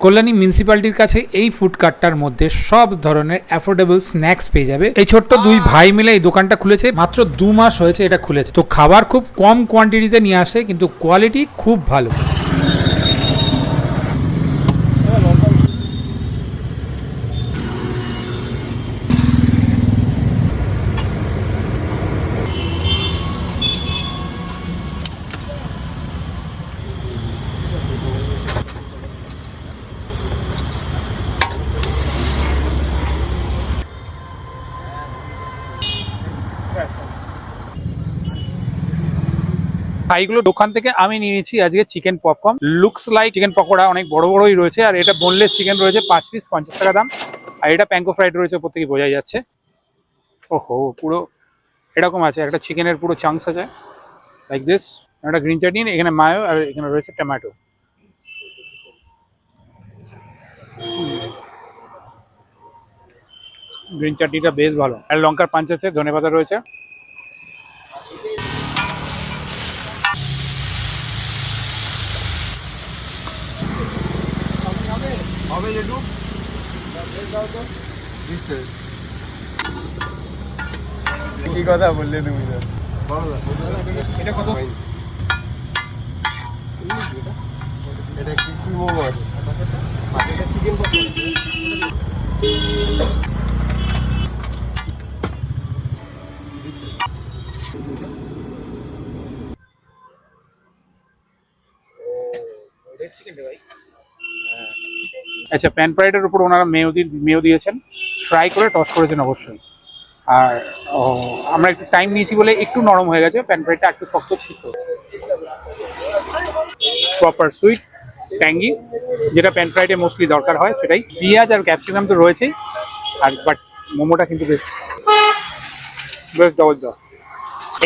কল্যাণী মিউনিসিপ্যালিটির কাছে এই ফুড কার্টটার মধ্যে সব ধরনের অ্যাফোর্ডেবল স্ন্যাক্স পেয়ে যাবে। এই ছোট্ট দুই ভাই মিলে এই দোকানটা খুলেছে, মাত্র 2 মাস হয়েছে এটা খুলেছে। তো খাবার খুব কম কোয়ান্টিটিতে নিয়ে আসে, কিন্তু কোয়ালিটি খুব ভালো। এইগুলো দোকান থেকে আমি নিয়ে নিয়েছি আজকে chicken popcorn. Looks like chicken pakora, অনেক বড় বড়ই রয়েছে। আর এটা বোনলেস চিকেন রয়েছে, 5 পিস 50 টাকা দাম। আর এটা প্যাঙ্কো ফ্রাইড রয়েছে, প্রত্যেকে বোঝাই যাচ্ছে। ওহো, পুরো এরকম আছে, একটা চিকেনের পুরো চাংস আছে লাইক দিস। একটা গ্রিন চাটনি, এখানে মায়ো, আর এখানে রয়েছে টমেটো। গ্রিন চাটনিটা বেশ ভালো। আর লঙ্কার পাঞ্চ আছে, ধনেপাতা রয়েছে। কি কথা বললে তুমি? এটা কত? এটা ক্রিসপি মোমো আছে, এটা চিকেন আচ্ছা, প্যান ফ্রাইডের উপর ওনারা মেয়ো দিয়েছেন, ফ্রাই করে টস করেছেন অবশ্যই। আর আমরা একটু টাইম নিয়েছি বলে একটু নরম হয়ে গেছে, প্যান ফ্রাইডটা একটু শক্ত ছিল। প্রপার সুইট ট্যাঙ্গি, যেটা প্যান ফ্রাইডে মোস্টলি দরকার হয় সেটাই। পেঁয়াজ আর ক্যাপসিকাম তো রয়েছেই, আর বাট মোমোটা কিন্তু বেশ জবরদস্ত।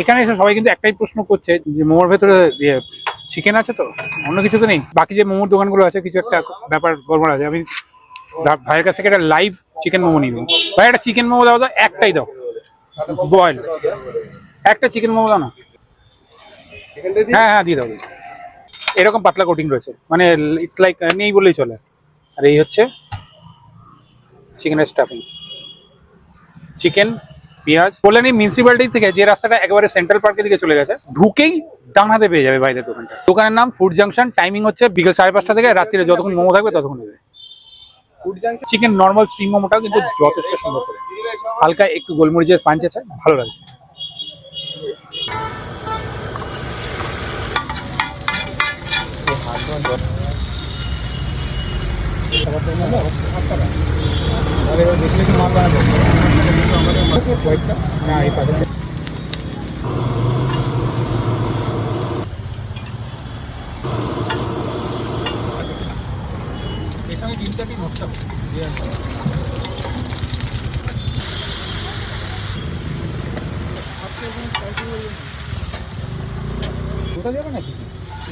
এখানে এসে সবাই কিন্তু একটাই প্রশ্ন করছে যে মোমোর ভেতরে চিকেন আছে তো, অন্য কিছু তো নেই। বাকি যে মোমোর দোকানগুলো আছে কিছু একটা ব্যাপার গড়বড় আছে। আমি ভাইয়ের কাছ থেকে একটা লাইভ চিকেন মোমো নিব। ভাই একটা চিকেন মোমো দাও, একটাই দাও, বয়েল একটা চিকেন মোমো দাও না। হ্যাঁ হ্যাঁ, দিয়ে দাও। এরকম পাতলা কোটিং রয়েছে, মানে ইটস লাইক নেই বললেই চলে। আর এই হচ্ছে চিকেনের স্টাফিং, চিকেন, পেঁয়াজ। কল্যাণী মিউনিসিপ্যালিটি থেকে যে রাস্তাটা একেবারে সেন্ট্রাল পার্কের দিকে চলে গেছে, ঢুকেই ডান হাতে পেয়ে যাবে ভাইদের দোকানটা। দোকানের নাম ফুড জাংশন। টাইমিং হচ্ছে বিকেল 5:30 থেকে রাত্রিরে যতক্ষণ মোমো থাকবে ততক্ষণ দেবে। চিকেন নর্মাল স্টিম মোমোটাও কিন্তু যথেষ্ট সুন্দর করে, হালকা একটু গোলমরিচের পাঞ্চ আছে, ভালো লাগছে।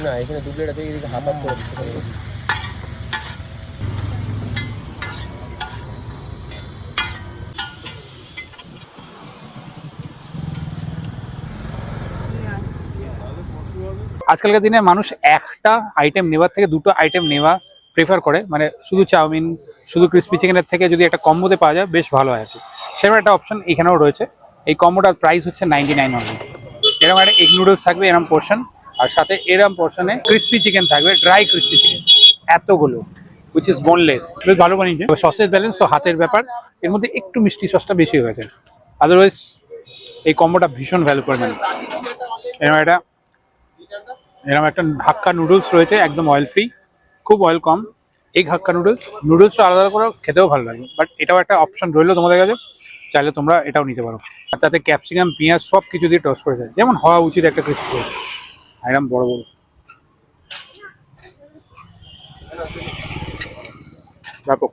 না, এখানে দু প্লেট আছে, এদিকে হাফ হাফ করে দিতে পারবো। আজকালকার দিনে মানুষ একটা আইটেম নেওয়ার থেকে দুটো আইটেম নেওয়া প্রেফার করে, মানে শুধু চাউমিন, শুধু ক্রিস্পি চিকেনের থেকে যদি একটা কম্বোতে পাওয়া যায় বেশ ভালো হয় আর কি। সেরকম একটা অপশন এখানেও রয়েছে। এই কম্বোটার প্রাইস হচ্ছে 99 অনলি। এরকম একটা এগ নুডলস থাকবে এরকম পোর্শন, আর সাথে এরকম পোর্শনে ক্রিস্পি চিকেন থাকবে, ড্রাই ক্রিস্পি চিকেন এতগুলো, উইচ ইজ বোনলেস। বেশ ভালো বানিয়েছে। সসের ব্যালেন্স তো হাতের ব্যাপার, এর মধ্যে একটু মিষ্টি সসটা বেশি হয়ে গেছে। আদারওয়াইজ এই কম্বোটা ভীষণ ভ্যালু করে মানে। এরকম একটা হাক্কা নুডলস রয়েছে, একদম অয়েল ফ্রি, খুব অয়েল কম। এই হাক্কা নুডলসটা আলাদা করে খেতেও ভালো লাগে, বাট এটাও একটা অপশন রইলো তোমাদের কাছে, চাইলে তোমরা এটাও নিতে পারো। আর তাতে ক্যাপসিকাম, পেঁয়াজ সব কিছু দিয়ে টস করে যায়, যেমন হওয়া উচিত একটা ক্রিস্পি। একদম বড় বড় ব্যাপক।